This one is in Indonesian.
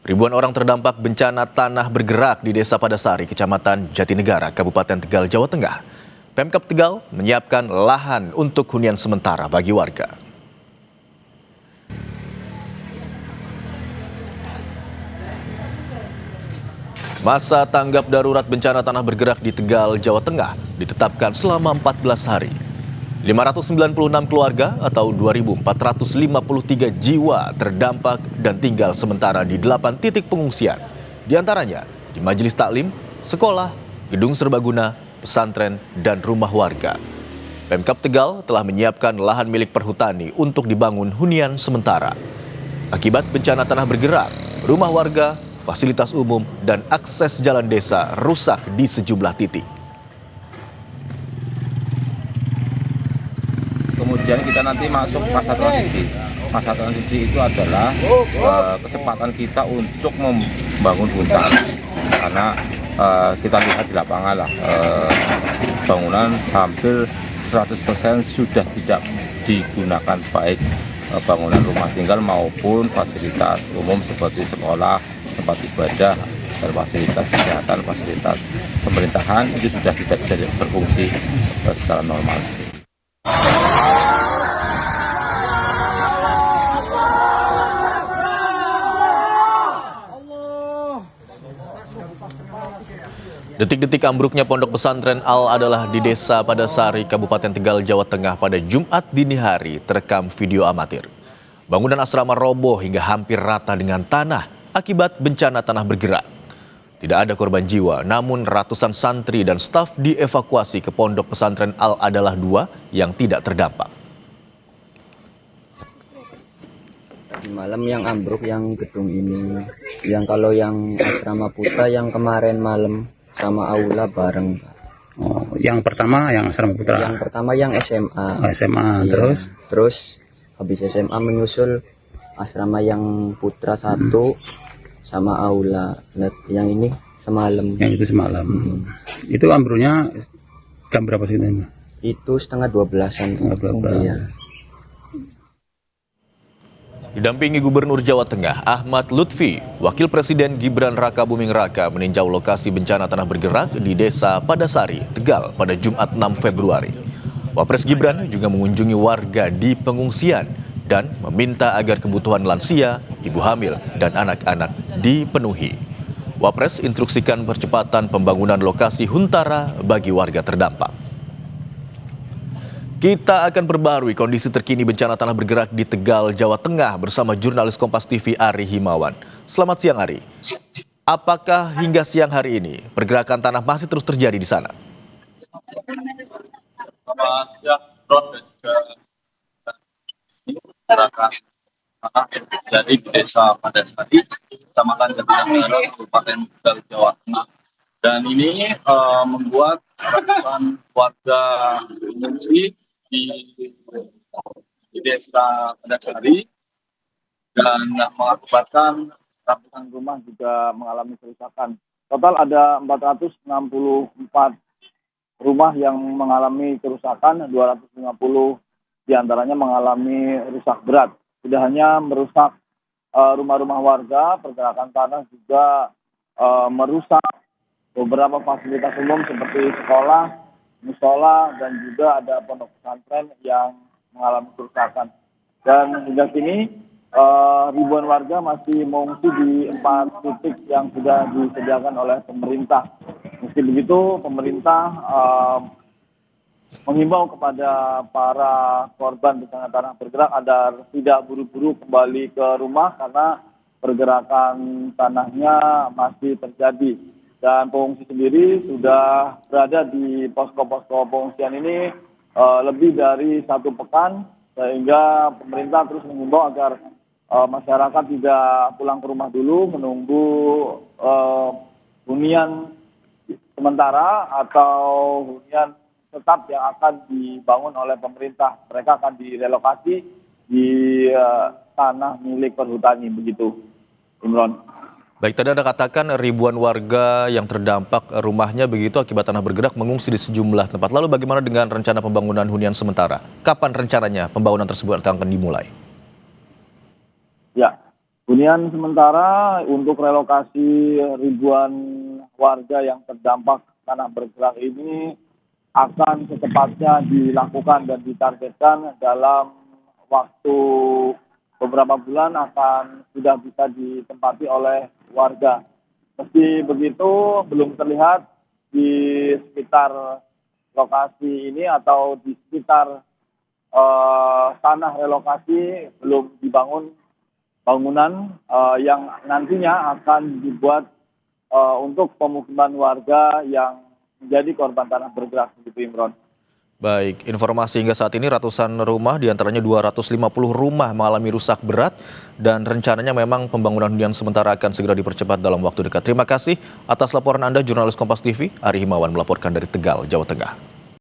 Ribuan orang terdampak bencana tanah bergerak di Desa Padasari, Kecamatan Jatinegara, Kabupaten Tegal, Jawa Tengah. Pemkab Tegal menyiapkan lahan untuk hunian sementara bagi warga. Masa tanggap darurat bencana tanah bergerak di Tegal, Jawa Tengah ditetapkan selama 14 hari. 596 keluarga atau 2.453 jiwa terdampak dan tinggal sementara di 8 titik pengungsian. Di antaranya di majelis taklim, sekolah, gedung serbaguna, pesantren, dan rumah warga. Pemkab Tegal telah menyiapkan lahan milik perhutani untuk dibangun hunian sementara. Akibat bencana tanah bergerak, rumah warga, fasilitas umum, dan akses jalan desa rusak di sejumlah titik. Kemudian kita nanti masuk masa transisi. Masa transisi itu adalah kecepatan kita untuk membangun hutan. Karena kita lihat di lapangan lah, bangunan hampir 100% sudah tidak digunakan, baik bangunan rumah tinggal maupun fasilitas umum seperti sekolah, tempat ibadah, dan fasilitas kesehatan, fasilitas pemerintahan itu sudah tidak bisa berfungsi secara normal. Detik-detik ambruknya pondok pesantren Al-Adalah di Desa Padasari, Kabupaten Tegal, Jawa Tengah pada Jumat dini hari terekam video amatir. Bangunan asrama roboh hingga hampir rata dengan tanah akibat bencana tanah bergerak. Tidak ada korban jiwa, namun ratusan santri dan staf dievakuasi ke pondok pesantren Al-Adalah II yang tidak terdampak. Di malam yang ambruk yang gedung ini, yang kalau yang asrama putra yang kemarin malam sama aula bareng. Oh, yang pertama yang asrama putra. Yang pertama yang SMA. Oh, SMA, iya. Terus habis SMA menyusul asrama yang putra 1 sama aula. Yang ini semalam. Yang itu semalam. Itu ambruknya jam berapa sih ini? Itu setengah 12-an. Iya. Didampingi Gubernur Jawa Tengah Ahmad Lutfi, Wakil Presiden Gibran Rakabuming Raka meninjau lokasi bencana tanah bergerak di Desa Padasari, Tegal pada Jumat 6 Februari. Wapres Gibran juga mengunjungi warga di pengungsian dan meminta agar kebutuhan lansia, ibu hamil, dan anak-anak dipenuhi. Wapres instruksikan percepatan pembangunan lokasi huntara bagi warga terdampak. Kita akan perbarui kondisi terkini bencana tanah bergerak di Tegal, Jawa Tengah bersama jurnalis Kompas TV Ari Himawan. Selamat siang, Ari. Apakah hingga siang hari ini pergerakan tanah masih terus terjadi di sana? Selamat siang, Bro, dan juga pergerakan tanah terjadi di Desa Padasari, Kecamatan Jatinegara, Kabupaten Tegal, Jawa Tengah. Dan ini membuat ratusan warga mengungsi di Desa Padasari dan mengakibatkan ratusan rumah juga mengalami kerusakan. Total ada 464 rumah yang mengalami kerusakan, 250 diantaranya mengalami rusak berat. Tidak hanya merusak rumah-rumah warga, pergerakan tanah juga merusak beberapa fasilitas umum seperti sekolah, musola, dan juga ada pondok pesantren yang mengalami kerusakan. Dan hingga kini ribuan warga masih mengungsi di 4 titik yang sudah disediakan oleh pemerintah. Meski begitu, pemerintah menghimbau kepada para korban bencana tanah bergerak agar tidak buru-buru kembali ke rumah karena pergerakan tanahnya masih terjadi. Dan pengungsi sendiri sudah berada di posko-posko pengungsian ini lebih dari 1 pekan, sehingga pemerintah terus mengimbau agar masyarakat tidak pulang ke rumah dulu, menunggu hunian sementara atau hunian tetap yang akan dibangun oleh pemerintah. Mereka akan direlokasi di tanah milik perhutani, begitu, Imron. Baik, tadi Anda katakan ribuan warga yang terdampak rumahnya begitu akibat tanah bergerak mengungsi di sejumlah tempat. Lalu bagaimana dengan rencana pembangunan hunian sementara? Kapan rencananya pembangunan tersebut akan dimulai? Ya, Hunian sementara untuk relokasi ribuan warga yang terdampak tanah bergerak ini akan secepatnya dilakukan dan ditargetkan dalam waktu beberapa bulan akan sudah bisa ditempati oleh warga. Meski begitu, belum terlihat di sekitar lokasi ini atau di sekitar tanah relokasi belum dibangun bangunan yang nantinya akan dibuat untuk pemukiman warga yang menjadi korban tanah bergerak, begitu Imron. Baik, informasi hingga saat ini ratusan rumah, diantaranya 250 rumah mengalami rusak berat dan rencananya memang pembangunan hunian sementara akan segera dipercepat dalam waktu dekat. Terima kasih atas laporan Anda, jurnalis Kompas TV, Ari Himawan melaporkan dari Tegal, Jawa Tengah.